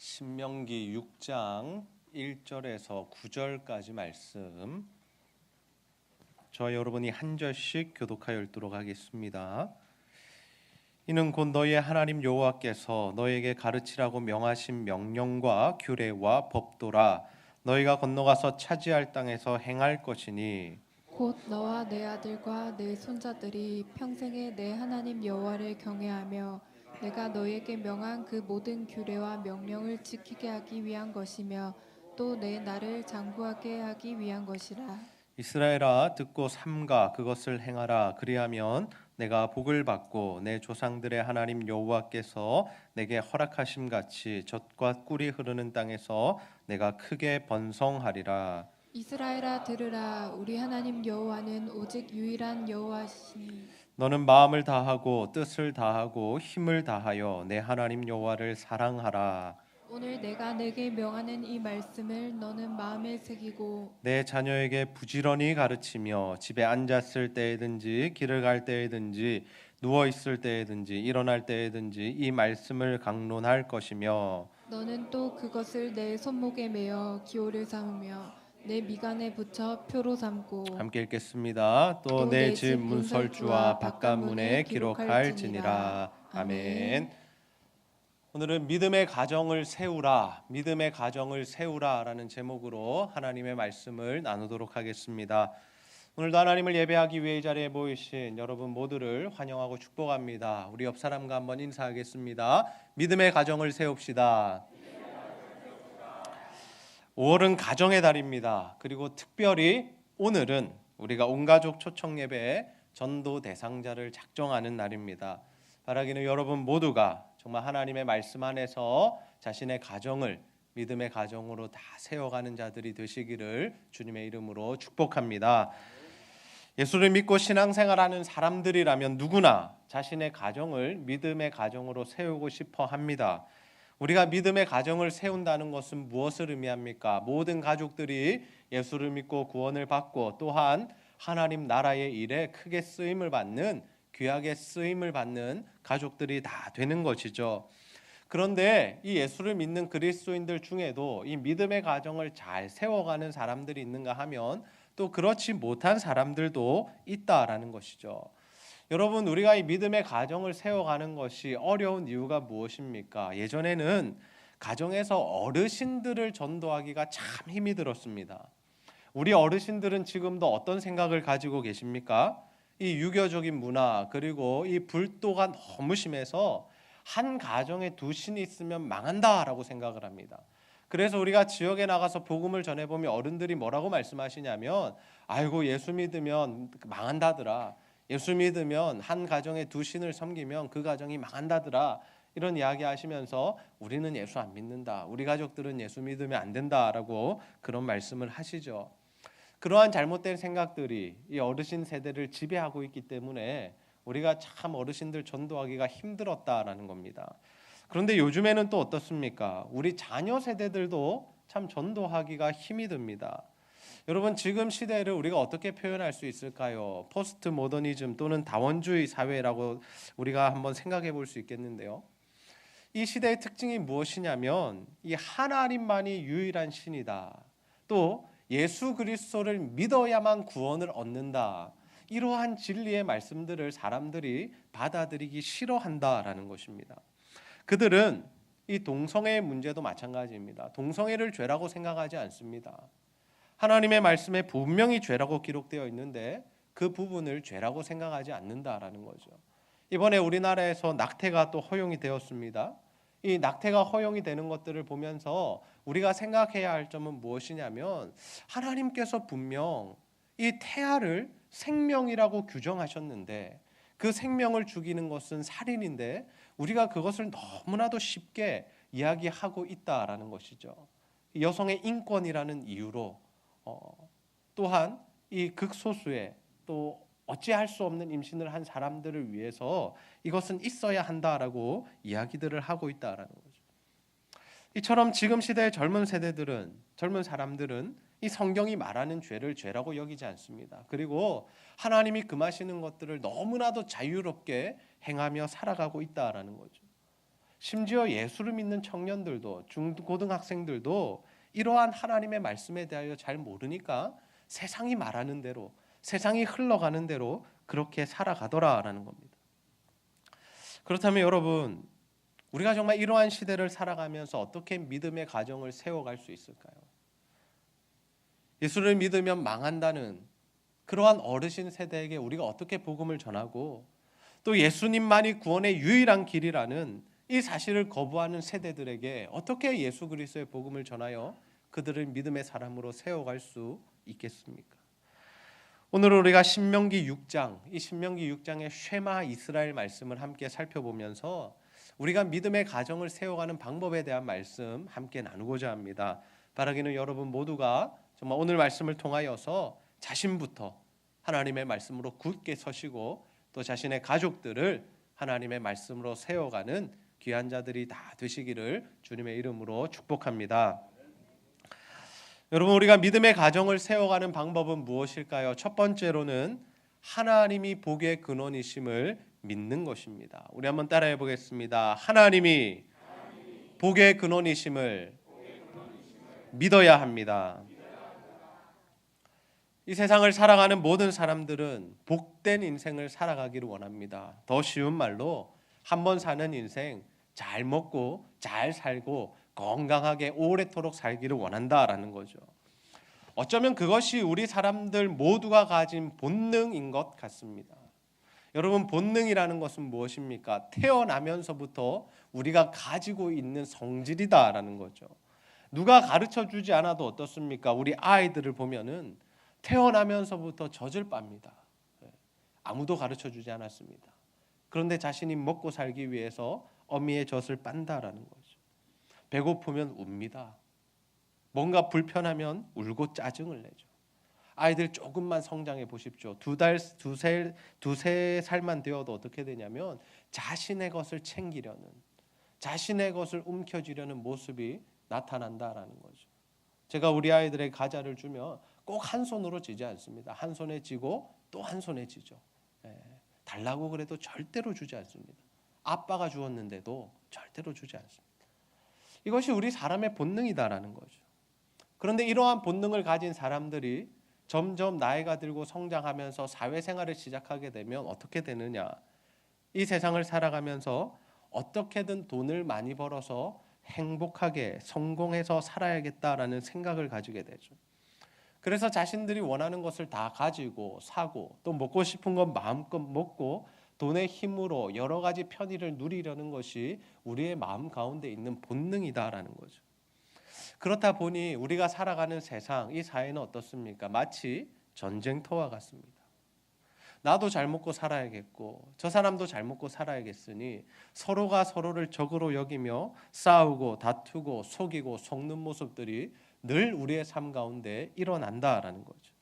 신명기 6장 1절에서 9절까지 말씀 저 여러분이 한 절씩 교독하여 읽도록 하겠습니다. 이는 곧 너희의 하나님 여호와께서 너희에게 가르치라고 명하신 명령과 규례와 법도라. 너희가 건너가서 차지할 땅에서 행할 것이니 곧 너와 내 아들과 내 손자들이 평생에 내 하나님 여호와를 경외하며 내가 너희에게 명한 그 모든 규례와 명령을 지키게 하기 위한 것이며 또 내 나를 장구하게 하기 위한 것이라. 이스라엘아 듣고 삼가 그것을 행하라. 그리하면 내가 복을 받고 내 조상들의 하나님 여호와께서 내게 허락하심 같이 젖과 꿀이 흐르는 땅에서 내가 크게 번성하리라. 이스라엘아 들으라. 우리 하나님 여호와는 오직 유일한 여호와시니 너는 마음을 다하고 뜻을 다하고 힘을 다하여 내 하나님 여호와를 사랑하라. 오늘 내가 내게 명하는 이 말씀을 너는 마음에 새기고 내 자녀에게 부지런히 가르치며 집에 앉았을 때에든지 길을 갈 때에든지 누워 있을 때에든지 일어날 때에든지 이 말씀을 강론할 것이며 너는 또 그것을 내 손목에 매어 기호를 삼으며 내 미간에 붙여 표로 삼고 함께 읽겠습니다. 또 또 내 내 집 집 문설주와 문설주와 바깥문에 바깥문에 기록할지니라. 아멘. 오늘은 믿음의 가정을 세우라, 믿음의 가정을 세우라라는 제목으로 하나님의 말씀을 나누도록 하겠습니다. 오늘도 하나님을 예배하기 위해 이 자리에 모이신 여러분 모두를 환영하고 축복합니다. 우리 옆 사람과 한번 인사하겠습니다. 믿음의 가정을 세웁시다. 5월은 가정의 달입니다. 그리고 특별히 오늘은 우리가 온가족 초청 예배에 전도 대상자를 작정하는 날입니다. 바라기는 여러분 모두가 정말 하나님의 말씀 안에서 자신의 가정을 믿음의 가정으로 다 세워가는 자들이 되시기를 주님의 이름으로 축복합니다. 예수를 믿고 신앙생활하는 사람들이라면 누구나 자신의 가정을 믿음의 가정으로 세우고 싶어 합니다. 우리가 믿음의 가정을 세운다는 것은 무엇을 의미합니까? 모든 가족들이 예수를 믿고 구원을 받고 또한 하나님 나라의 일에 크게 쓰임을 받는 귀하게 쓰임을 받는 가족들이 다 되는 것이죠. 그런데 이 예수를 믿는 그리스도인들 중에도 이 믿음의 가정을 잘 세워가는 사람들이 있는가 하면 또 그렇지 못한 사람들도 있다라는 것이죠. 여러분, 우리가 이 믿음의 가정을 세워가는 것이 어려운 이유가 무엇입니까? 예전에는 가정에서 어르신들을 전도하기가 참 힘이 들었습니다. 우리 어르신들은 지금도 어떤 생각을 가지고 계십니까? 이 유교적인 문화 그리고 이 불도가 너무 심해서 한 가정에 두 신이 있으면 망한다라고 생각을 합니다. 그래서 우리가 지역에 나가서 복음을 전해보면 어른들이 뭐라고 말씀하시냐면 아이고 예수 믿으면 망한다더라. 예수 믿으면 한 가정에 두 신을 섬기면 그 가정이 망한다더라. 이런 이야기 하시면서 우리는 예수 안 믿는다. 우리 가족들은 예수 믿으면 안 된다라고 그런 말씀을 하시죠. 그러한 잘못된 생각들이 이 어르신 세대를 지배하고 있기 때문에 우리가 참 어르신들 전도하기가 힘들었다라는 겁니다. 그런데 요즘에는 또 어떻습니까? 우리 자녀 세대들도 참 전도하기가 힘이 듭니다. 여러분 지금 시대를 우리가 어떻게 표현할 수 있을까요? 포스트 모더니즘 또는 다원주의 사회라고 우리가 한번 생각해 볼 수 있겠는데요. 이 시대의 특징이 무엇이냐면 이 하나님만이 유일한 신이다. 또 예수 그리스도를 믿어야만 구원을 얻는다. 이러한 진리의 말씀들을 사람들이 받아들이기 싫어한다라는 것입니다. 그들은 이 동성애의 문제도 마찬가지입니다. 동성애를 죄라고 생각하지 않습니다. 하나님의 말씀에 분명히 죄라고 기록되어 있는데 그 부분을 죄라고 생각하지 않는다라는 거죠. 이번에 우리나라에서 낙태가 또 허용이 되었습니다. 이 낙태가 허용이 되는 것들을 보면서 우리가 생각해야 할 점은 무엇이냐면 하나님께서 분명 이 태아를 생명이라고 규정하셨는데 그 생명을 죽이는 것은 살인인데 우리가 그것을 너무나도 쉽게 이야기하고 있다라는 것이죠. 여성의 인권이라는 이유로 또한 이 극소수의 또 어찌할 수 없는 임신을 한 사람들을 위해서 이것은 있어야 한다라고 이야기들을 하고 있다라는 거죠. 이처럼 지금 시대의 젊은 세대들은 젊은 사람들은 이 성경이 말하는 죄를 죄라고 여기지 않습니다. 그리고 하나님이 금하시는 것들을 너무나도 자유롭게 행하며 살아가고 있다라는 거죠. 심지어 예수를 믿는 청년들도 중고등학생들도 이러한 하나님의 말씀에 대하여 잘 모르니까 세상이 말하는 대로, 세상이 흘러가는 대로 그렇게 살아가더라라는 겁니다. 그렇다면 여러분, 우리가 정말 이러한 시대를 살아가면서 어떻게 믿음의 가정을 세워갈 수 있을까요? 예수를 믿으면 망한다는 그러한 어르신 세대에게 우리가 어떻게 복음을 전하고, 또 예수님만이 구원의 유일한 길이라는 이 사실을 거부하는 세대들에게 어떻게 예수 그리스도의 복음을 전하여 그들을 믿음의 사람으로 세워갈 수 있겠습니까? 오늘 우리가 신명기 6장, 이 신명기 6장의 쉐마 이스라엘 말씀을 함께 살펴보면서 우리가 믿음의 가정을 세워가는 방법에 대한 말씀 함께 나누고자 합니다. 바라기는 여러분 모두가 정말 오늘 말씀을 통하여서 자신부터 하나님의 말씀으로 굳게 서시고 또 자신의 가족들을 하나님의 말씀으로 세워가는 귀한 자들이 다 되시기를 주님의 이름으로 축복합니다. 여러분, 우리가 믿음의 가정을 세워가는 방법은 무엇일까요? 첫 번째로는 하나님이 복의 근원이심을 믿는 것입니다. 우리 한번 따라해 보겠습니다. 하나님이 복의 근원이심을 믿어야 합니다. 이 세상을 살아가는 모든 사람들은 복된 인생을 살아가기를 원합니다. 더 쉬운 말로 한번 사는 인생 잘 먹고 잘 살고 건강하게 오래도록 살기를 원한다라는 거죠. 어쩌면 그것이 우리 사람들 모두가 가진 본능인 것 같습니다. 여러분, 본능이라는 것은 무엇입니까? 태어나면서부터 우리가 가지고 있는 성질이다라는 거죠. 누가 가르쳐 주지 않아도 어떻습니까? 우리 아이들을 보면은 태어나면서부터 젖을 빱니다. 아무도 가르쳐 주지 않았습니다. 그런데 자신이 먹고 살기 위해서 어미의 젖을 빤다라는 거죠. 배고프면 웁니다. 뭔가 불편하면 울고 짜증을 내죠. 아이들 조금만 성장해 보십시오. 두세 살만 되어도 어떻게 되냐면 자신의 것을 챙기려는, 자신의 것을 움켜쥐려는 모습이 나타난다라는 거죠. 제가 우리 아이들에게 과자를 주면 꼭 한 손으로 쥐지 않습니다. 한 손에 쥐고 또 한 손에 쥐죠. 달라고 그래도 절대로 주지 않습니다. 아빠가 주었는데도 절대로 주지 않습니다. 이것이 우리 사람의 본능이다라는 거죠. 그런데 이러한 본능을 가진 사람들이 점점 나이가 들고 성장하면서 사회생활을 시작하게 되면 어떻게 되느냐? 이 세상을 살아가면서 어떻게든 돈을 많이 벌어서 행복하게 성공해서 살아야겠다라는 생각을 가지게 되죠. 그래서 자신들이 원하는 것을 다 가지고 사고 또 먹고 싶은 건 마음껏 먹고 돈의 힘으로 여러 가지 편의를 누리려는 것이 우리의 마음 가운데 있는 본능이다라는 거죠. 그렇다 보니 우리가 살아가는 세상, 이 사회는 어떻습니까? 마치 전쟁터와 같습니다. 나도 잘 먹고 살아야겠고 저 사람도 잘 먹고 살아야겠으니 서로가 서로를 적으로 여기며 싸우고 다투고 속이고 속는 모습들이 늘 우리의 삶 가운데 일어난다라는 거죠.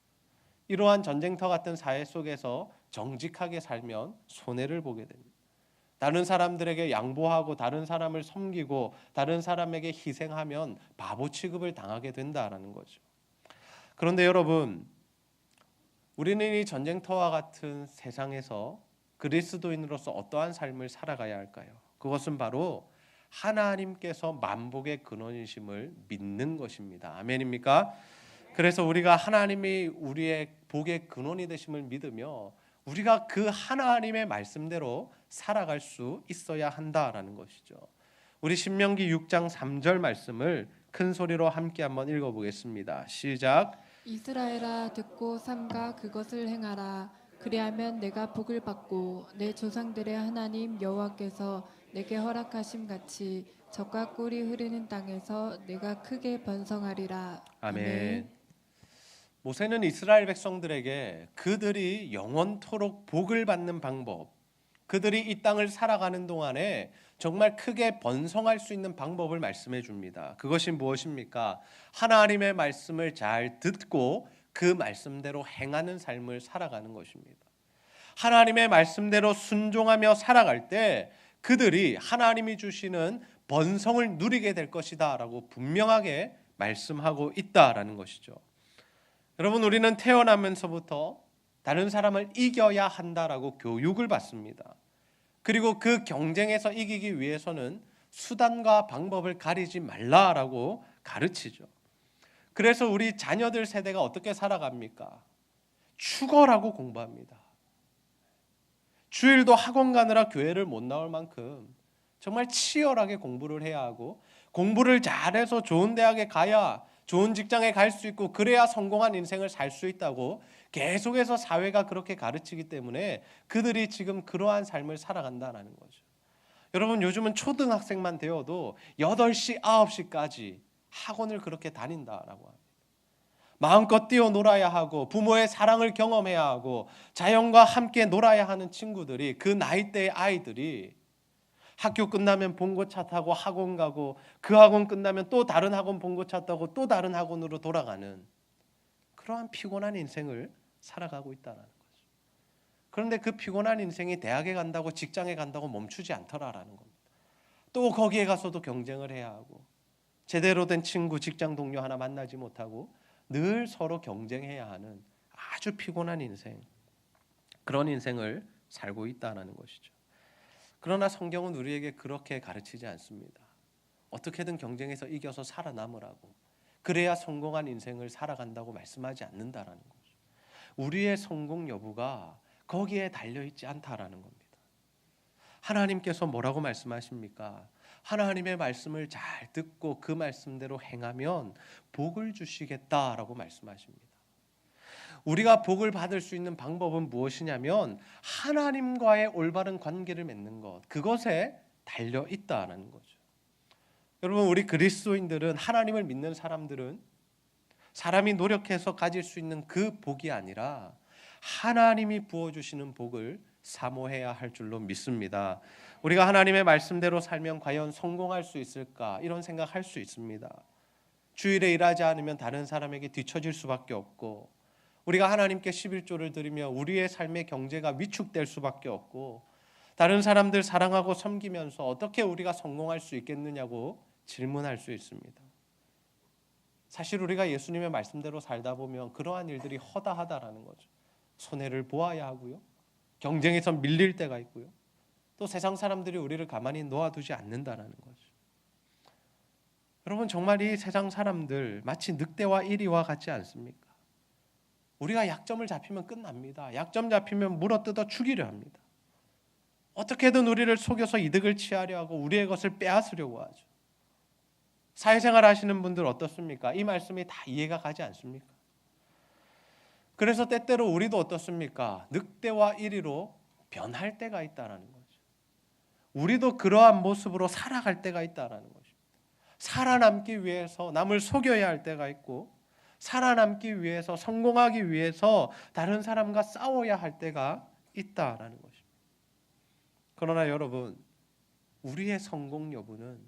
이러한 전쟁터 같은 사회 속에서 정직하게 살면 손해를 보게 됩니다. 다른 사람들에게 양보하고 다른 사람을 섬기고 다른 사람에게 희생하면 바보 취급을 당하게 된다라는 거죠. 그런데 여러분, 우리는 이 전쟁터와 같은 세상에서 그리스도인으로서 어떠한 삶을 살아가야 할까요? 그것은 바로 하나님께서 만복의 근원이심을 믿는 것입니다. 아멘입니까? 그래서 우리가 하나님이 우리의 복의 근원이 되심을 믿으며 우리가 그 하나님의 말씀대로 살아갈 수 있어야 한다라는 것이죠. 우리 신명기 6장 3절 말씀을 큰 소리로 함께 한번 읽어보겠습니다. 시작. 이스라엘아 듣고 삼가 그것을 행하라. 그리하면 내가 복을 받고 내 조상들의 하나님 여호와께서 내게 허락하심 같이 젖과 꿀이 흐르는 땅에서 내가 크게 번성하리라. 아멘. 모세는 이스라엘 백성들에게 그들이 영원토록 복을 받는 방법, 그들이 이 땅을 살아가는 동안에 정말 크게 번성할 수 있는 방법을 말씀해 줍니다. 그것이 무엇입니까? 하나님의 말씀을 잘 듣고 그 말씀대로 행하는 삶을 살아가는 것입니다. 하나님의 말씀대로 순종하며 살아갈 때 그들이 하나님이 주시는 번성을 누리게 될 것이다 라고 분명하게 말씀하고 있다라는 것이죠. 여러분, 우리는 태어나면서부터 다른 사람을 이겨야 한다라고 교육을 받습니다. 그리고 그 경쟁에서 이기기 위해서는 수단과 방법을 가리지 말라라고 가르치죠. 그래서 우리 자녀들 세대가 어떻게 살아갑니까? 축어라고 공부합니다. 주일도 학원 가느라 교회를 못 나올 만큼 정말 치열하게 공부를 해야 하고, 공부를 잘해서 좋은 대학에 가야 좋은 직장에 갈 수 있고, 그래야 성공한 인생을 살 수 있다고 계속해서 사회가 그렇게 가르치기 때문에 그들이 지금 그러한 삶을 살아간다는 거죠. 여러분, 요즘은 초등학생만 되어도 8시, 9시까지 학원을 그렇게 다닌다라고 합니다. 마음껏 뛰어놀아야 하고 부모의 사랑을 경험해야 하고 자연과 함께 놀아야 하는 친구들이, 그 나이대의 아이들이 학교 끝나면 봉고차 타고 학원 가고, 그 학원 끝나면 또 다른 학원 봉고차 타고 또 다른 학원으로 돌아가는 그러한 피곤한 인생을 살아가고 있다는 거죠. 그런데 그 피곤한 인생이 대학에 간다고, 직장에 간다고 멈추지 않더라라는 겁니다. 또 거기에 가서도 경쟁을 해야 하고, 제대로 된 친구, 직장 동료 하나 만나지 못하고 늘 서로 경쟁해야 하는 아주 피곤한 인생, 그런 인생을 살고 있다는 것이죠. 그러나 성경은 우리에게 그렇게 가르치지 않습니다. 어떻게든 경쟁에서 이겨서 살아남으라고, 그래야 성공한 인생을 살아간다고 말씀하지 않는다라는 거죠. 우리의 성공 여부가 거기에 달려있지 않다라는 겁니다. 하나님께서 뭐라고 말씀하십니까? 하나님의 말씀을 잘 듣고 그 말씀대로 행하면 복을 주시겠다라고 말씀하십니다. 우리가 복을 받을 수 있는 방법은 무엇이냐면 하나님과의 올바른 관계를 맺는 것, 그것에 달려 있다는 거죠. 여러분, 우리 그리스도인들은, 하나님을 믿는 사람들은 사람이 노력해서 가질 수 있는 그 복이 아니라 하나님이 부어주시는 복을 사모해야 할 줄로 믿습니다. 우리가 하나님의 말씀대로 살면 과연 성공할 수 있을까, 이런 생각할 수 있습니다. 주일에 일하지 않으면 다른 사람에게 뒤처질 수밖에 없고, 우리가 하나님께 11조를 드리며 우리의 삶의 경제가 위축될 수밖에 없고, 다른 사람들 사랑하고 섬기면서 어떻게 우리가 성공할 수 있겠느냐고 질문할 수 있습니다. 사실 우리가 예수님의 말씀대로 살다 보면 그러한 일들이 허다하다라는 거죠. 손해를 보아야 하고요, 경쟁에서 밀릴 때가 있고요, 또 세상 사람들이 우리를 가만히 놓아두지 않는다라는 거죠. 여러분, 정말 이 세상 사람들 마치 늑대와 이리와 같지 않습니까? 우리가 약점을 잡히면 끝납니다. 약점 잡히면 물어뜯어 죽이려 합니다. 어떻게든 우리를 속여서 이득을 취하려 하고 우리의 것을 빼앗으려고 하죠. 사회생활 하시는 분들 어떻습니까? 이 말씀이 다 이해가 가지 않습니까? 그래서 때때로 우리도 어떻습니까? 늑대와 이리로 변할 때가 있다라는 거죠. 우리도 그러한 모습으로 살아갈 때가 있다라는 거죠. 살아남기 위해서 남을 속여야 할 때가 있고, 살아남기 위해서, 성공하기 위해서 다른 사람과 싸워야 할 때가 있다라는 것입니다. 그러나 여러분, 우리의 성공 여부는,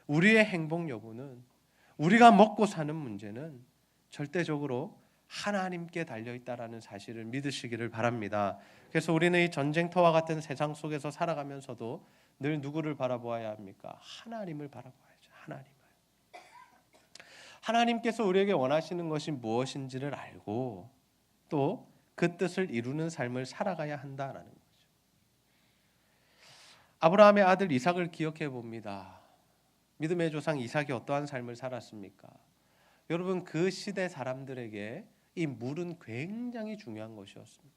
우리의 행복 여부는, 우리가 먹고 사는 문제는 절대적으로 하나님께 달려있다라는 사실을 믿으시기를 바랍니다. 그래서 우리는 이 전쟁터와 같은 세상 속에서 살아가면서도 늘 누구를 바라보아야 합니까? 하나님을 바라봐야죠. 하나님께서 우리에게 원하시는 것이 무엇인지를 알고 또 그 뜻을 이루는 삶을 살아가야 한다라는 거죠. 아브라함의 아들 이삭을 기억해 봅니다. 믿음의 조상 이삭이 어떠한 삶을 살았습니까? 여러분, 그 시대 사람들에게 이 물은 굉장히 중요한 것이었습니다.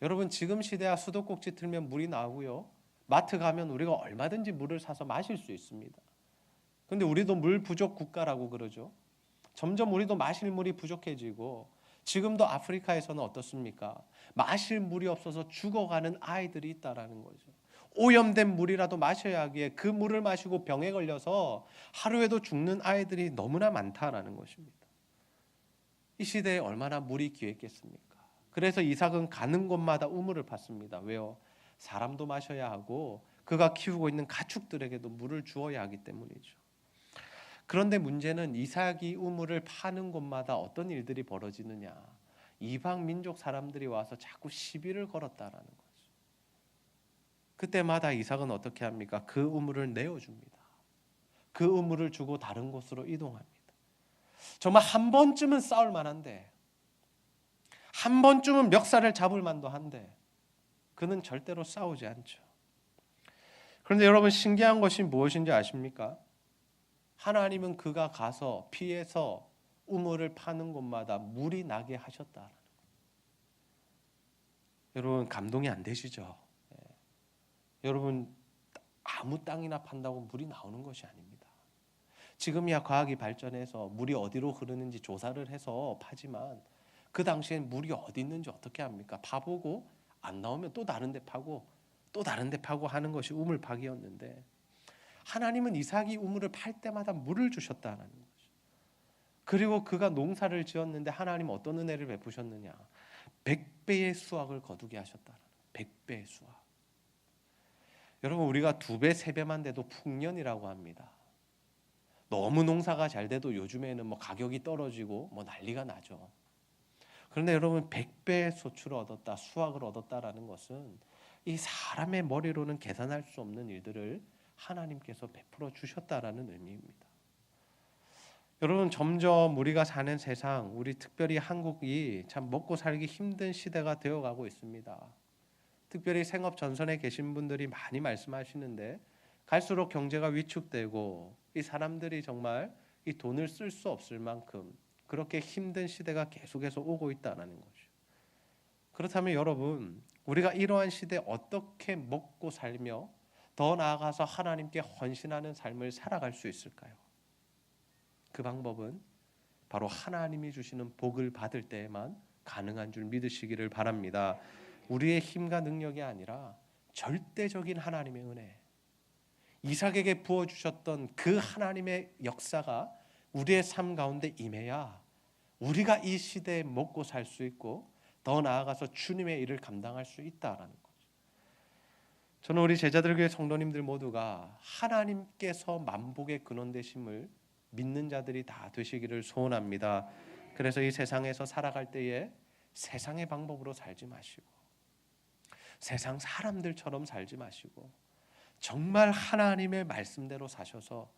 여러분, 지금 시대야 수도꼭지 틀면 물이 나오고요, 마트 가면 우리가 얼마든지 물을 사서 마실 수 있습니다. 그런데 우리도 물 부족 국가라고 그러죠. 점점 우리도 마실 물이 부족해지고, 지금도 아프리카에서는 어떻습니까? 마실 물이 없어서 죽어가는 아이들이 있다라는 거죠. 오염된 물이라도 마셔야 하기에 그 물을 마시고 병에 걸려서 하루에도 죽는 아이들이 너무나 많다라는 것입니다. 이 시대에 얼마나 물이 귀했겠습니까? 그래서 이삭은 가는 곳마다 우물을 팠습니다. 왜요? 사람도 마셔야 하고 그가 키우고 있는 가축들에게도 물을 주어야 하기 때문이죠. 그런데 문제는 이삭이 우물을 파는 곳마다 어떤 일들이 벌어지느냐, 이방 민족 사람들이 와서 자꾸 시비를 걸었다라는 거죠. 그때마다 이삭은 어떻게 합니까? 그 우물을 내어줍니다. 그 우물을 주고 다른 곳으로 이동합니다. 정말 한 번쯤은 싸울 만한데, 한 번쯤은 멱살을 잡을 만도 한데 그는 절대로 싸우지 않죠. 그런데 여러분 신기한 것이 무엇인지 아십니까? 하나님은 그가 가서 피해서 우물을 파는 곳마다 물이 나게 하셨다. 여러분 감동이 안 되시죠? 여러분 아무 땅이나 판다고 물이 나오는 것이 아닙니다. 지금이야 과학이 발전해서 물이 어디로 흐르는지 조사를 해서 파지만 그 당시엔 물이 어디 있는지 어떻게 합니까? 파보고 안 나오면 또 다른 데 파고 또 다른 데 파고 하는 것이 우물 파기였는데 하나님은 이삭이 우물을 팔 때마다 물을 주셨다는 거죠. 그리고 그가 농사를 지었는데 하나님 어떤 은혜를 베푸셨느냐? 100배의 수확을 거두게 하셨다는 100배의 수확. 여러분 우리가 2배, 3배만 돼도 풍년이라고 합니다. 너무 농사가 잘 돼도 요즘에는 뭐 가격이 떨어지고 뭐 난리가 나죠. 그런데 여러분 100배의 소출을 얻었다, 수확을 얻었다라는 것은 이 사람의 머리로는 계산할 수 없는 일들을 하나님께서 베풀어 주셨다라는 의미입니다. 여러분 점점 우리가 사는 세상, 우리 특별히 한국이 참 먹고 살기 힘든 시대가 되어가고 있습니다. 특별히 생업 전선에 계신 분들이 많이 말씀하시는데 갈수록 경제가 위축되고 이 사람들이 정말 이 돈을 쓸 수 없을 만큼 그렇게 힘든 시대가 계속해서 오고 있다는 거죠. 그렇다면 여러분 우리가 이러한 시대에 어떻게 먹고 살며 더 나아가서 하나님께 헌신하는 삶을 살아갈 수 있을까요? 그 방법은 바로 하나님이 주시는 복을 받을 때에만 가능한 줄 믿으시기를 바랍니다. 우리의 힘과 능력이 아니라 절대적인 하나님의 은혜, 이삭에게 부어주셨던 그 하나님의 역사가 우리의 삶 가운데 임해야 우리가 이 시대에 먹고 살 수 있고 더 나아가서 주님의 일을 감당할 수 있다라는 거죠. 저는 우리 제자들교회 성도님들 모두가 하나님께서 만복의 근원 되심을 믿는 자들이 다 되시기를 소원합니다. 그래서 이 세상에서 살아갈 때에 세상의 방법으로 살지 마시고 세상 사람들처럼 살지 마시고 정말 하나님의 말씀대로 사셔서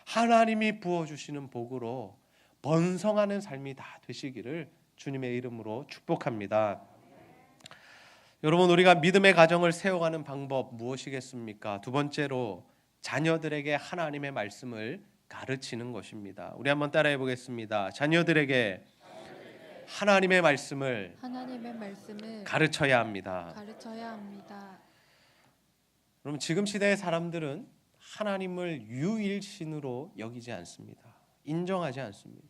하나님이 부어주시는 복으로 번성하는 삶이 다 되시기를 주님의 이름으로 축복합니다. 여러분 우리가 믿음의 가정을 세워가는 방법 무엇이겠습니까? 두 번째로 자녀들에게 하나님의 말씀을 가르치는 것입니다. 우리 한번 따라해 보겠습니다. 자녀들에게 하나님의 말씀을 가르쳐야 합니다. 여러분 지금 시대의 사람들은 하나님을 유일신으로 여기지 않습니다. 인정하지 않습니다.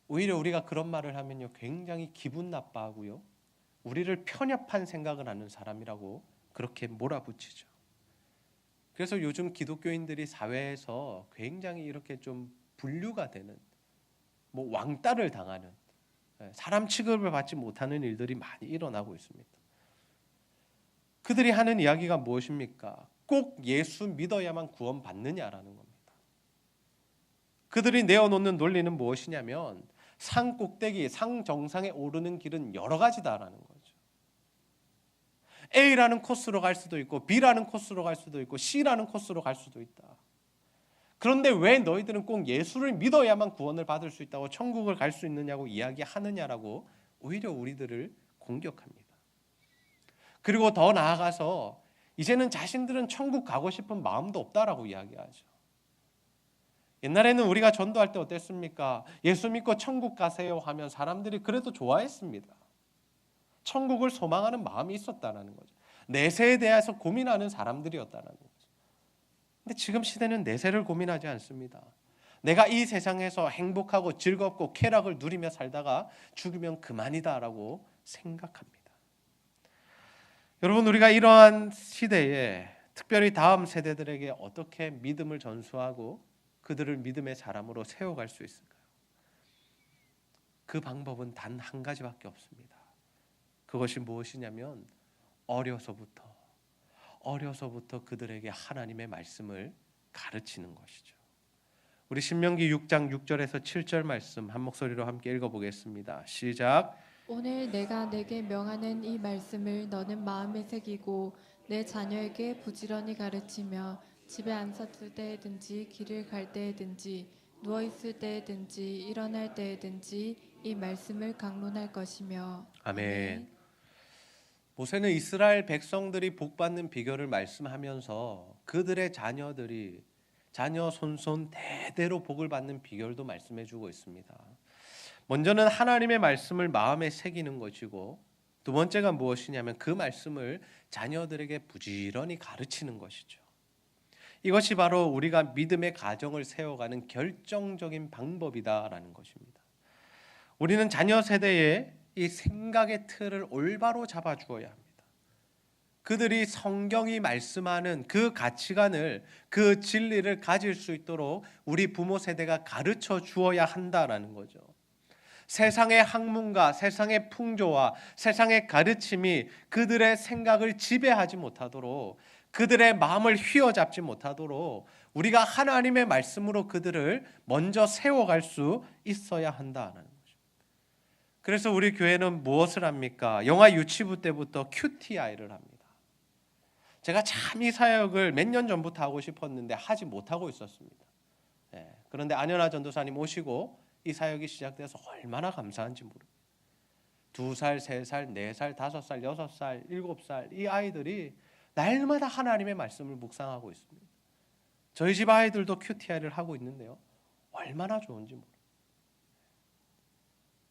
오히려 우리가 그런 말을 하면요 굉장히 기분 나빠하고요 우리를 편협한 생각을 하는 사람이라고 그렇게 몰아붙이죠. 그래서 요즘 기독교인들이 사회에서 굉장히 이렇게 좀 분류가 되는 뭐 왕따를 당하는 사람 취급을 받지 못하는 일들이 많이 일어나고 있습니다. 그들이 하는 이야기가 무엇입니까? 꼭 예수 믿어야만 구원받느냐라는 겁니다. 그들이 내어놓는 논리는 무엇이냐면 산 꼭대기, 상 정상에 오르는 길은 여러 가지다라는 거죠. A라는 코스로 갈 수도 있고 B라는 코스로 갈 수도 있고 C라는 코스로 갈 수도 있다. 그런데 왜 너희들은 꼭 예수를 믿어야만 구원을 받을 수 있다고 천국을 갈 수 있느냐고 이야기하느냐라고 오히려 우리들을 공격합니다. 그리고 더 나아가서 이제는 자신들은 천국 가고 싶은 마음도 없다라고 이야기하죠. 옛날에는 우리가 전도할 때 어땠습니까? 예수 믿고 천국 가세요 하면 사람들이 그래도 좋아했습니다. 천국을 소망하는 마음이 있었다는 거죠. 내세에 대해서 고민하는 사람들이었다는 거죠. 근데 지금 시대는 내세를 고민하지 않습니다. 내가 이 세상에서 행복하고 즐겁고 쾌락을 누리며 살다가 죽으면 그만이다라고 생각합니다. 여러분 우리가 이러한 시대에 특별히 다음 세대들에게 어떻게 믿음을 전수하고 그들을 믿음의 사람으로 세워갈 수 있을까요? 그 방법은 단 한 가지밖에 없습니다. 그것이 무엇이냐면 어려서부터 그들에게 하나님의 말씀을 가르치는 것이죠. 우리 신명기 6장 6절에서 7절 말씀 한 목소리로 함께 읽어보겠습니다. 시작. 오늘 내가 내게 명하는 이 말씀을 너는 마음에 새기고 내 자녀에게 부지런히 가르치며 집에 앉았을 때든지 길을 갈 때든지 누워 있을 때든지 일어날 때든지 이 말씀을 강론할 것이며. 아멘. 모세는 이스라엘 백성들이 복받는 비결을 말씀하면서 그들의 자녀들이 자녀 손손 대대로 복을 받는 비결도 말씀해 주고 있습니다. 먼저는 하나님의 말씀을 마음에 새기는 것이고, 두 번째가 무엇이냐면 그 말씀을 자녀들에게 부지런히 가르치는 것이죠. 이것이 바로 우리가 믿음의 가정을 세워가는 결정적인 방법이다라는 것입니다. 우리는 자녀 세대에 이 생각의 틀을 올바로 잡아주어야 합니다. 그들이 성경이 말씀하는 그 가치관을, 그 진리를 가질 수 있도록 우리 부모 세대가 가르쳐 주어야 한다라는 거죠. 세상의 학문과 세상의 풍조와 세상의 가르침이 그들의 생각을 지배하지 못하도록, 그들의 마음을 휘어잡지 못하도록 우리가 하나님의 말씀으로 그들을 먼저 세워갈 수 있어야 한다는 거죠. 그래서 우리 교회는 무엇을 합니까? 영아 유치부 때부터 QTI를 합니다. 제가 참 이 사역을 몇 년 전부터 하고 싶었는데 하지 못하고 있었습니다. 그런데 안현아 전도사님 오시고 이 사역이 시작돼서 얼마나 감사한지 모릅니다. 2살, 3살, 4살, 5살, 6살, 7살 이 아이들이 날마다 하나님의 말씀을 묵상하고 있습니다. 저희 집 아이들도 QTI를 하고 있는데요, 얼마나 좋은지 모릅니다.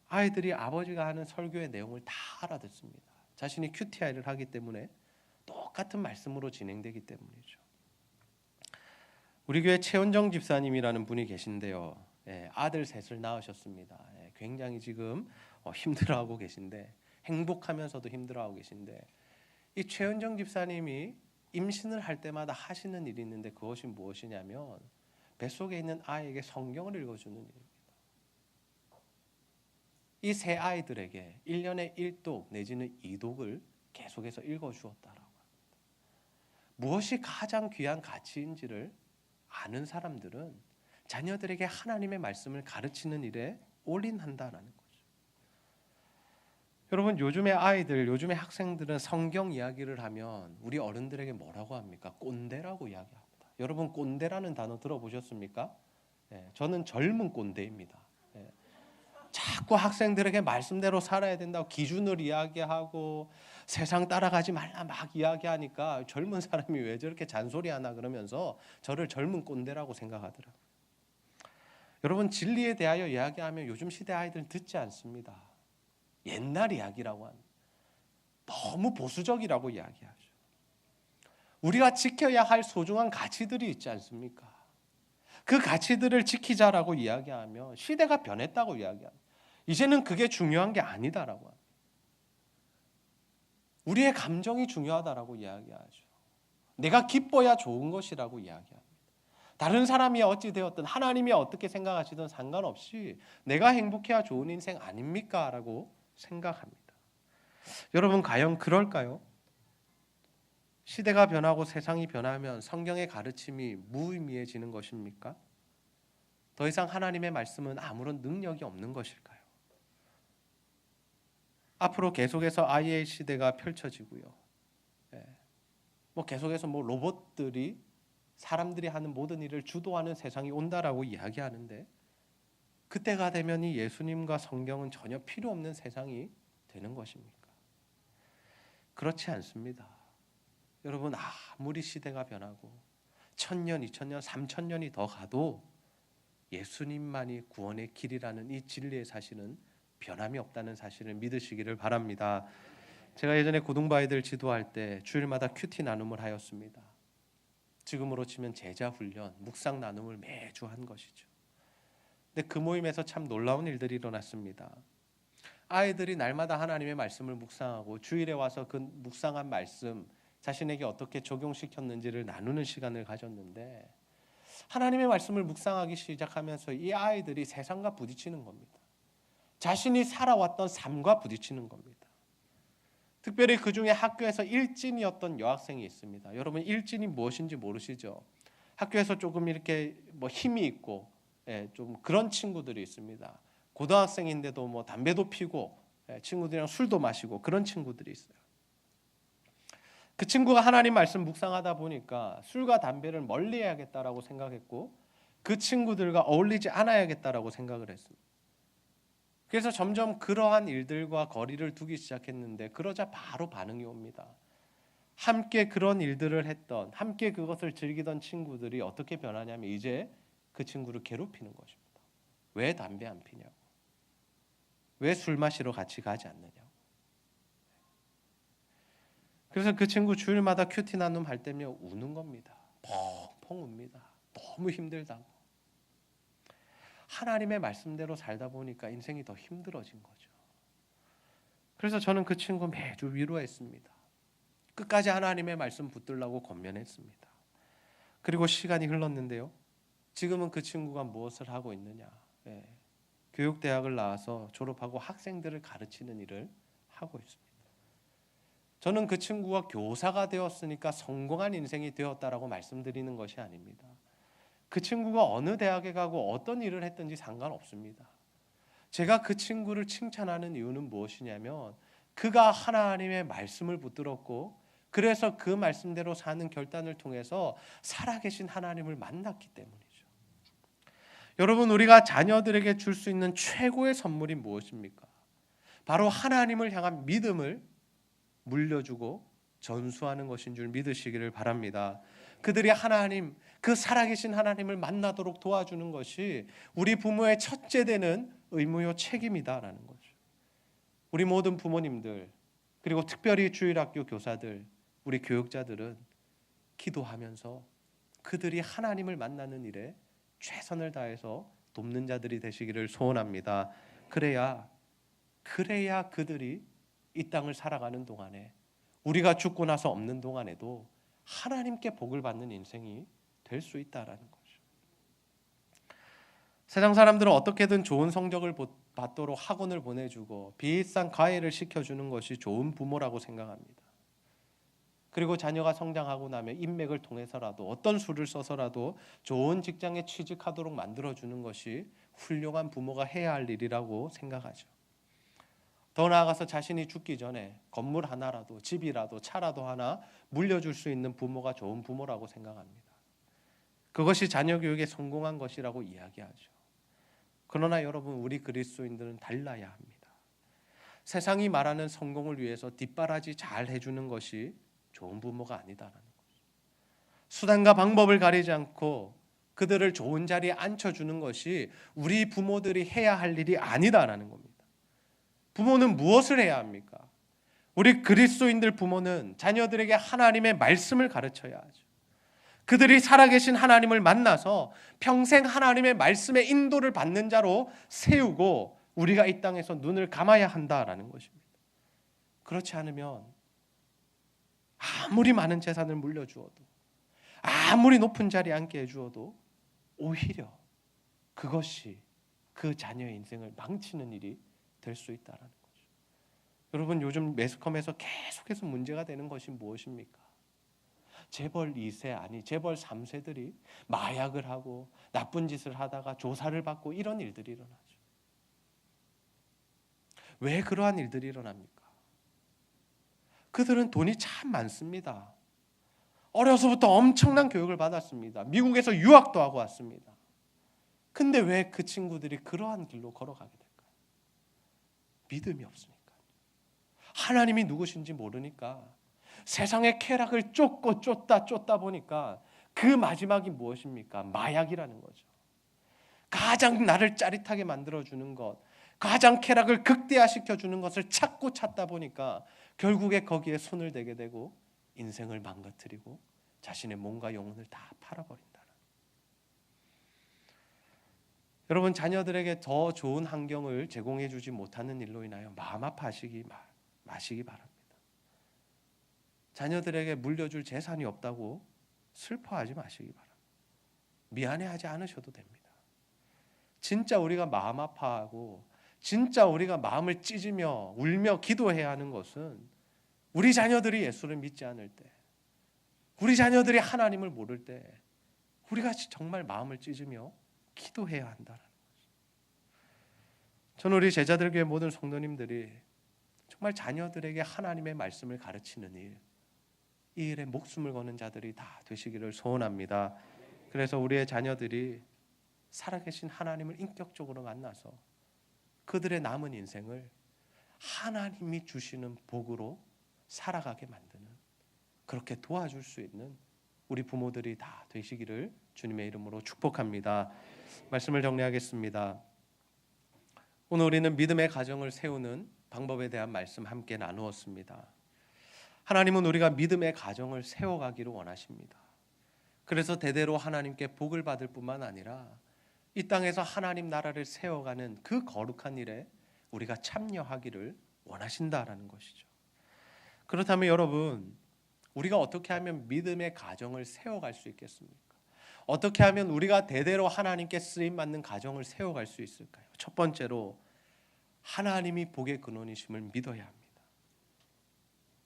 아이들이 아버지가 하는 설교의 내용을 다 알아듣습니다. 자신이 QTI를 하기 때문에 똑같은 말씀으로 진행되기 때문이죠. 우리 교회 최원정 집사님이라는 분이 계신데요, 아들 셋을 낳으셨습니다. 굉장히 지금 힘들어하고 계신데, 행복하면서도 힘들어하고 계신데, 이 최원정 집사님이 임신을 할 때마다 하시는 일이 있는데 그것이 무엇이냐면 뱃속에 있는 아이에게 성경을 읽어주는 일입니다. 이 세 아이들에게 1년에 1독 내지는 2독을 계속해서 읽어주었다라고 합니다. 무엇이 가장 귀한 가치인지를 아는 사람들은 자녀들에게 하나님의 말씀을 가르치는 일에 올인한다라는 거죠. 여러분, 요즘의 아이들, 요즘의 학생들은 성경 이야기를 하면 우리 어른들에게 뭐라고 합니까? 꼰대라고 이야기합니다. 여러분, 꼰대라는 단어 들어보셨습니까? 저는 젊은 꼰대입니다. 자꾸 학생들에게 말씀대로 살아야 된다고 기준을 이야기하고 세상 따라가지 말라 막 이야기하니까 젊은 사람이 왜 저렇게 잔소리하나 그러면서 저를 젊은 꼰대라고 생각하더라고요. 여러분, 진리에 대하여 이야기하면 요즘 시대 아이들은 듣지 않습니다. 옛날 이야기라고 합니다. 너무 보수적이라고 이야기하죠. 우리가 지켜야 할 소중한 가치들이 있지 않습니까? 그 가치들을 지키자라고 이야기하면 시대가 변했다고 이야기합니다. 이제는 그게 중요한 게 아니다라고 합니다. 우리의 감정이 중요하다라고 이야기하죠. 내가 기뻐야 좋은 것이라고 이야기합니다. 다른 사람이 어찌 되었든 하나님이 어떻게 생각하시든 상관없이 내가 행복해야 좋은 인생 아닙니까? 라고 생각합니다. 여러분, 과연 그럴까요? 시대가 변하고 세상이 변하면 성경의 가르침이 무의미해지는 것입니까? 더 이상 하나님의 말씀은 아무런 능력이 없는 것일까요? 앞으로 계속해서 AI 시대가 펼쳐지고요. 계속해서 로봇들이 사람들이 하는 모든 일을 주도하는 세상이 온다라고 이야기하는데, 그때가 되면 이 예수님과 성경은 전혀 필요 없는 세상이 되는 것입니까? 그렇지 않습니다. 여러분, 아무리 시대가 변하고 1000년, 2000년, 3000년이 더 가도 예수님만이 구원의 길이라는 이 진리의 사실은 변함이 없다는 사실을 믿으시기를 바랍니다. 제가 예전에 고등부아이들 지도할 때 주일마다 큐티 나눔을 하였습니다. 지금으로 치면 제자 훈련, 묵상 나눔을 매주 한 것이죠. 근데 그 모임에서 참 놀라운 일들이 일어났습니다. 아이들이 날마다 하나님의 말씀을 묵상하고 주일에 와서 그 묵상한 말씀 자신에게 어떻게 적용시켰는지를 나누는 시간을 가졌는데, 하나님의 말씀을 묵상하기 시작하면서 이 아이들이 세상과 부딪히는 겁니다. 자신이 살아왔던 삶과 부딪히는 겁니다. 특별히 그 중에 학교에서 일진이었던 여학생이 있습니다. 여러분, 일진이 무엇인지 모르시죠? 학교에서 조금 이렇게 힘이 있고 좀 그런 친구들이 있습니다. 고등학생인데도 담배도 피고 친구들이랑 술도 마시고 그런 친구들이 있어요. 그 친구가 하나님 말씀 묵상하다 보니까 술과 담배를 멀리해야겠다라고 생각했고, 그 친구들과 어울리지 않아야겠다라고 생각을 했습니다. 그래서 점점 그러한 일들과 거리를 두기 시작했는데 그러자 바로 반응이 옵니다. 함께 그런 일들을 했던, 함께 그것을 즐기던 친구들이 어떻게 변하냐면 이제 그 친구를 괴롭히는 것입니다. 왜 담배 안 피냐고, 왜 술 마시러 같이 가지 않느냐고. 그래서 그 친구 주일마다 큐티 나눔 할 때면 우는 겁니다. 펑펑 웁니다. 너무 힘들다고. 하나님의 말씀대로 살다 보니까 인생이 더 힘들어진 거죠. 그래서 저는 그 친구 매주 위로했습니다. 끝까지 하나님의 말씀 붙들라고 권면했습니다. 그리고 시간이 흘렀는데요. 지금은 그 친구가 무엇을 하고 있느냐? 교육대학을 나와서 졸업하고 학생들을 가르치는 일을 하고 있습니다. 저는 그 친구가 교사가 되었으니까 성공한 인생이 되었다라고 말씀드리는 것이 아닙니다. 그 친구가 어느 대학에 가고 어떤 일을 했든지 상관없습니다. 제가 그 친구를 칭찬하는 이유는 무엇이냐면 그가 하나님의 말씀을 붙들었고 그래서 그 말씀대로 사는 결단을 통해서 살아계신 하나님을 만났기 때문이죠. 여러분, 우리가 자녀들에게 줄 수 있는 최고의 선물이 무엇입니까? 바로 하나님을 향한 믿음을 물려주고 전수하는 것인 줄 믿으시기를 바랍니다. 그들이 하나님, 그 살아계신 하나님을 만나도록 도와주는 것이 우리 부모의 첫째 되는 의무요 책임이다라는 거죠. 우리 모든 부모님들, 그리고 특별히 주일학교 교사들, 우리 교육자들은 기도하면서 그들이 하나님을 만나는 일에 최선을 다해서 돕는 자들이 되시기를 소원합니다. 그래야 그들이 이 땅을 살아가는 동안에, 우리가 죽고 나서 없는 동안에도 하나님께 복을 받는 인생이 될 수 있다라는 거죠. 세상 사람들은 어떻게든 좋은 성적을 받도록 학원을 보내주고 비싼 과외를 시켜주는 것이 좋은 부모라고 생각합니다. 그리고 자녀가 성장하고 나면 인맥을 통해서라도 어떤 수를 써서라도 좋은 직장에 취직하도록 만들어주는 것이 훌륭한 부모가 해야 할 일이라고 생각하죠. 더 나아가서 자신이 죽기 전에 건물 하나라도, 집이라도, 차라도 하나 물려줄 수 있는 부모가 좋은 부모라고 생각합니다. 그것이 자녀 교육에 성공한 것이라고 이야기하죠. 그러나 여러분, 우리 그리스도인들은 달라야 합니다. 세상이 말하는 성공을 위해서 뒷바라지 잘 해주는 것이 좋은 부모가 아니다라는 거죠. 수단과 방법을 가리지 않고 그들을 좋은 자리에 앉혀주는 것이 우리 부모들이 해야 할 일이 아니다라는 겁니다. 부모는 무엇을 해야 합니까? 우리 그리스도인들 부모는 자녀들에게 하나님의 말씀을 가르쳐야 하죠. 그들이 살아계신 하나님을 만나서 평생 하나님의 말씀의 인도를 받는 자로 세우고 우리가 이 땅에서 눈을 감아야 한다라는 것입니다. 그렇지 않으면 아무리 많은 재산을 물려주어도, 아무리 높은 자리에 앉게 해주어도 오히려 그것이 그 자녀의 인생을 망치는 일이 될 수 있다라는 거죠. 여러분, 요즘 매스컴에서 계속해서 문제가 되는 것이 무엇입니까? 재벌 2세 아니 재벌 3세들이 마약을 하고 나쁜 짓을 하다가 조사를 받고 이런 일들이 일어나죠. 왜 그러한 일들이 일어납니까? 그들은 돈이 참 많습니다. 어려서부터 엄청난 교육을 받았습니다. 미국에서 유학도 하고 왔습니다. 근데 왜 그 친구들이 그러한 길로 걸어가게 될까요? 믿음이 없으니까. 하나님이 누구신지 모르니까 세상의 쾌락을 쫓고 쫓다 보니까 그 마지막이 무엇입니까? 마약이라는 거죠. 가장 나를 짜릿하게 만들어주는 것, 가장 쾌락을 극대화시켜주는 것을 찾다 보니까 결국에 거기에 손을 대게 되고 인생을 망가뜨리고 자신의 몸과 영혼을 다 팔아버린다. 여러분, 자녀들에게 더 좋은 환경을 제공해 주지 못하는 일로 인하여 마음 아파하시기 마시기 바랍니다. 자녀들에게 물려줄 재산이 없다고 슬퍼하지 마시기 바랍니다. 미안해하지 않으셔도 됩니다. 진짜 우리가 마음 아파하고 진짜 우리가 마음을 찢으며 울며 기도해야 하는 것은 우리 자녀들이 예수를 믿지 않을 때, 우리 자녀들이 하나님을 모를 때 우리가 정말 마음을 찢으며 기도해야 한다는 거죠. 저는 우리 제자들교회 모든 성도님들이 정말 자녀들에게 하나님의 말씀을 가르치는 일, 이 일에 목숨을 거는 자들이 다 되시기를 소원합니다. 그래서 우리의 자녀들이 살아계신 하나님을 인격적으로 만나서 그들의 남은 인생을 하나님이 주시는 복으로 살아가게 만드는, 그렇게 도와줄 수 있는 우리 부모들이 다 되시기를 주님의 이름으로 축복합니다. 말씀을 정리하겠습니다. 오늘 우리는 믿음의 가정을 세우는 방법에 대한 말씀 함께 나누었습니다. 하나님은 우리가 믿음의 가정을 세워가기를 원하십니다. 그래서 대대로 하나님께 복을 받을 뿐만 아니라 이 땅에서 하나님 나라를 세워가는 그 거룩한 일에 우리가 참여하기를 원하신다라는 것이죠. 그렇다면 여러분, 우리가 어떻게 하면 믿음의 가정을 세워갈 수 있겠습니까? 어떻게 하면 우리가 대대로 하나님께 쓰임받는 가정을 세워갈 수 있을까요? 첫 번째로 하나님이 복의 근원이심을 믿어야 합니다.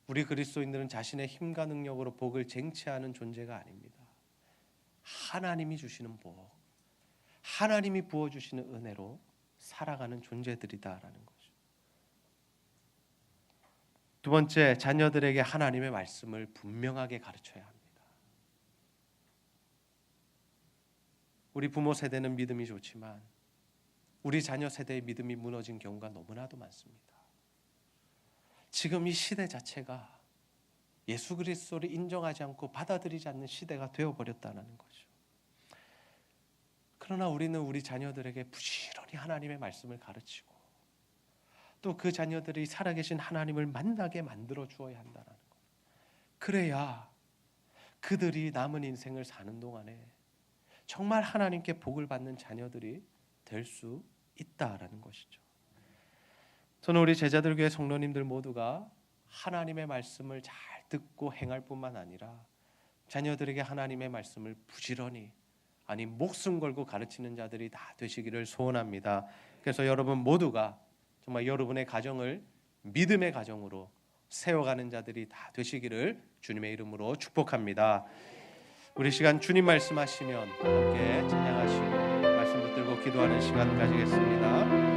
우리 그리스도인들은 자신의 힘과 능력으로 복을 쟁취하는 존재가 아닙니다. 하나님이 주시는 복, 하나님이 부어주시는 은혜로 살아가는 존재들이다라는 거죠. 두 번째, 자녀들에게 하나님의 말씀을 분명하게 가르쳐야 합니다. 우리 부모 세대는 믿음이 좋지만 우리 자녀 세대의 믿음이 무너진 경우가 너무나도 많습니다. 지금 이 시대 자체가 예수 그리스도를 인정하지 않고 받아들이지 않는 시대가 되어버렸다는 거죠. 그러나 우리는 우리 자녀들에게 부지런히 하나님의 말씀을 가르치고 또 그 자녀들이 살아계신 하나님을 만나게 만들어 주어야 한다는 거예요. 그래야 그들이 남은 인생을 사는 동안에 정말 하나님께 복을 받는 자녀들이 될 수 있다라는 것이죠. 저는 우리 제자들 교회 성도님들 모두가 하나님의 말씀을 잘 듣고 행할 뿐만 아니라 자녀들에게 하나님의 말씀을 부지런히, 아니 목숨 걸고 가르치는 자들이 다 되시기를 소원합니다. 그래서 여러분 모두가 정말 여러분의 가정을 믿음의 가정으로 세워가는 자들이 다 되시기를 주님의 이름으로 축복합니다. 우리 시간 주님 말씀하시면 함께 찬양하시고 말씀 붙들고 기도하는 시간 가지겠습니다.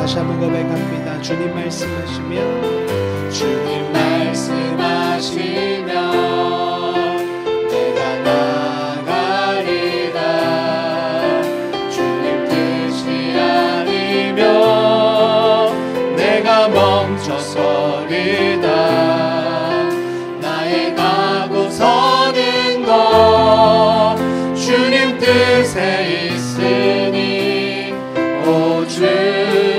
다시 한번 고백합니다. 주님 말씀하시면 주님 말씀하시면 내가 나가리다. 주님 뜻이 아니면 내가 멈춰서리다. 나의 가고 서는 것 주님 뜻에 있으니 오 주님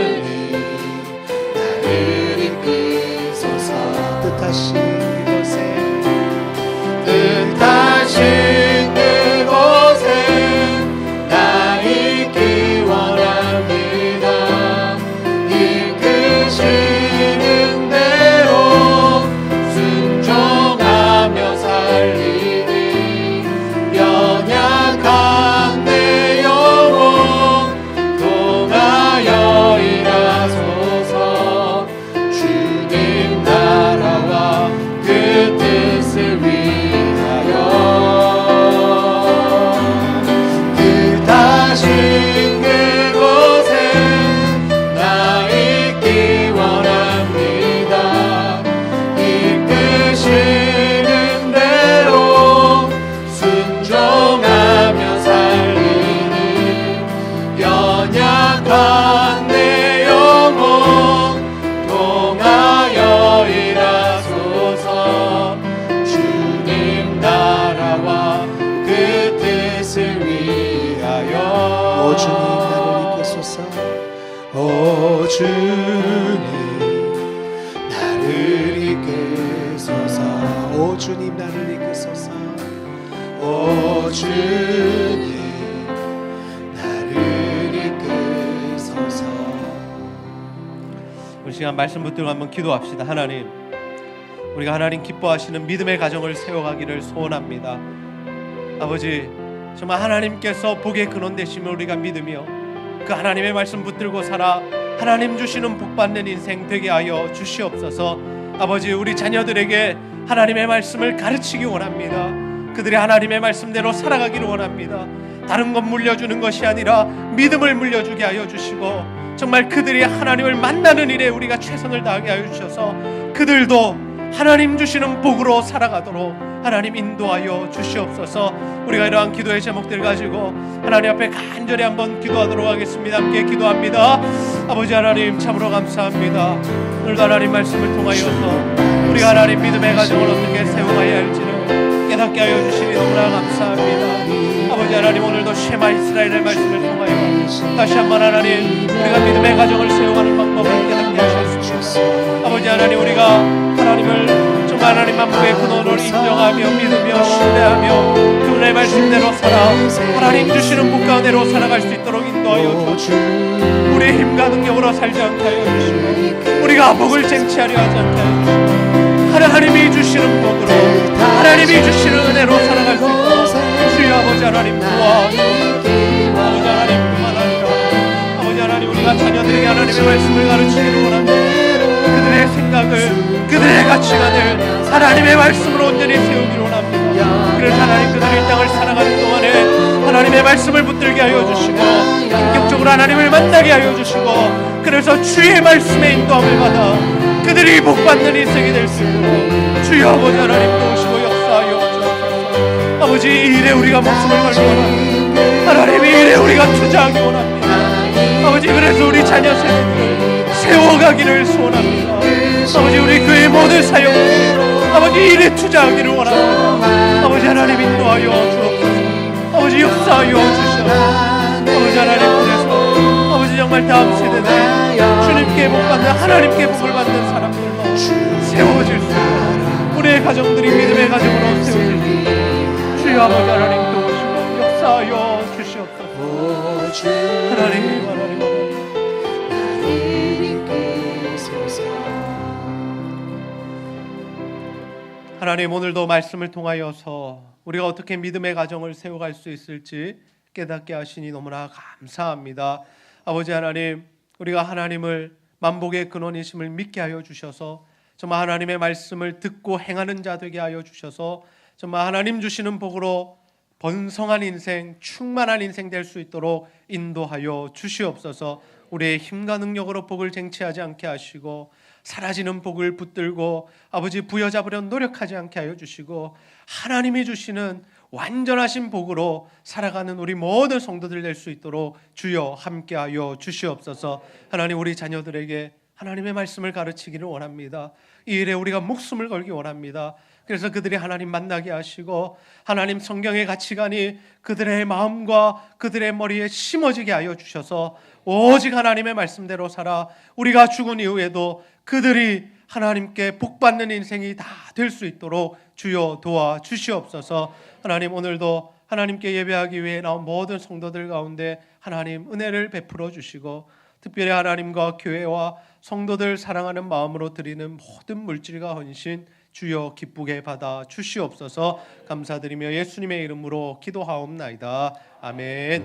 오 주님 나를 이끄소서 오 주님 나를 이끄소서 오 주님 나를 이끄소서 오 주님 나를 이끄소서. 우리 시간 말씀 붙들고 한번 기도합시다. 하나님, 우리가 하나님 기뻐하시는 믿음의 가정을 세워가기를 소원합니다. 아버지, 정말 하나님께서 복의 근원 되심을 우리가 믿으며 그 하나님의 말씀 붙들고 살아 하나님 주시는 복받는 인생 되게 하여 주시옵소서. 아버지, 우리 자녀들에게 하나님의 말씀을 가르치기 원합니다. 그들이 하나님의 말씀대로 살아가기를 원합니다. 다른 것 물려주는 것이 아니라 믿음을 물려주게 하여 주시고 정말 그들이 하나님을 만나는 일에 우리가 최선을 다하게 하여 주셔서 그들도 하나님 주시는 복으로 살아가도록 하나님 인도하여 주시옵소서. 우리가 이러한 기도의 제목들 가지고 하나님 앞에 간절히 한번 기도하도록 하겠습니다. 함께 기도합니다. 아버지 하나님, 참으로 감사합니다. 오늘도 하나님 말씀을 통하여서 우리가 하나님 믿음의 가정을 어떻게 세워가야 할지를 깨닫게 하여 주시니 너무나 감사합니다. 아버지 하나님, 오늘도 쉐마 이스라엘의 말씀을 통하여 다시 한번 하나님 우리가 믿음의 가정을 세워가는 방법을 깨닫게 하셨습니다. 아버지 하나님, 우리가 하나님을 정말 하나님 만복의 근원을 인정하며 믿으며 신뢰하며 그분의 말씀대로 살아 하나님 주시는 복 가운데로 살아갈 수 있도록 인도하여 주시고 우리의 힘과 능력으로 살지 않게 하여 주시고 우리가 복을 쟁취하려 하지 않게 하여 주시고 하나님이 주시는 복으로 하나님이 주시는 은혜로 살아갈 수 있도록 주여 아버지 하나님 도와주시고 아버지 하나님 그만 아니라 아버지 하나님, 우리가 자녀들에게 하나님의 말씀을 가르치기를 원합니다. 그들의 생각을 그들의 가치관을 하나님의 말씀으로 온전히 세우기를 원합니다. 그래서 하나님 그들이 이 땅을 살아가는 동안에 하나님의 말씀을 붙들게 하여 주시고 인격적으로 하나님을 만나게 하여 주시고 그래서 주의 말씀에 인도함을 받아 그들이 복받는 인생이 될 수 있도록 주여 아버지 하나님 도우시고 역사하여 주옵소서. 아버지, 이 일에 우리가 목숨을 걸기 원합니다. 하나님, 이 일에 우리가 투자하기 원합니다. 아버지, 그래서 우리 자녀 세대들을 세워가기를 소원합니다. 아버지, 우리 교회 모든 사역을 아버지 일에 투자하기를 원합니다. 아버지 하나님 인도하여 주옵소서. 아버지 역사하여 주시옵소서. 아버지 하나님, 그래서 아버지 정말 다음 세대들 주님께 복받는 하나님께 복을 받는 사람들로 세워질 수 있도록 우리의 가정들이 믿음의 가정으로 세워질 수 있도록 주여 아버지 하나님 도우시고 역사하여 주시옵소서. 하나님, 하나님, 하나님, 오늘도 말씀을 통하여서 우리가 어떻게 믿음의 가정을 세워갈 수 있을지 깨닫게 하시니 너무나 감사합니다. 아버지 하나님, 우리가 하나님을 만복의 근원이심을 믿게 하여 주셔서 정말 하나님의 말씀을 듣고 행하는 자 되게 하여 주셔서 정말 하나님 주시는 복으로 번성한 인생, 충만한 인생 될 수 있도록 인도하여 주시옵소서. 우리의 힘과 능력으로 복을 쟁취하지 않게 하시고 사라지는 복을 붙들고 아버지 부여잡으려 노력하지 않게 하여 주시고 하나님이 주시는 완전하신 복으로 살아가는 우리 모든 성도들 될 수 있도록 주여 함께하여 주시옵소서. 하나님, 우리 자녀들에게 하나님의 말씀을 가르치기를 원합니다. 이 일에 우리가 목숨을 걸기 원합니다. 그래서 그들이 하나님 만나게 하시고 하나님 성경의 가치관이 그들의 마음과 그들의 머리에 심어지게 하여 주셔서 오직 하나님의 말씀대로 살아 우리가 죽은 이후에도 그들이 하나님께 복받는 인생이 다 될 수 있도록 주여 도와주시옵소서. 하나님, 오늘도 하나님께 예배하기 위해 나온 모든 성도들 가운데 하나님 은혜를 베풀어 주시고 특별히 하나님과 교회와 성도들 사랑하는 마음으로 드리는 모든 물질과 헌신 주여 기쁘게 받아 주시옵소서. 감사드리며 예수님의 이름으로 기도하옵나이다. 아멘.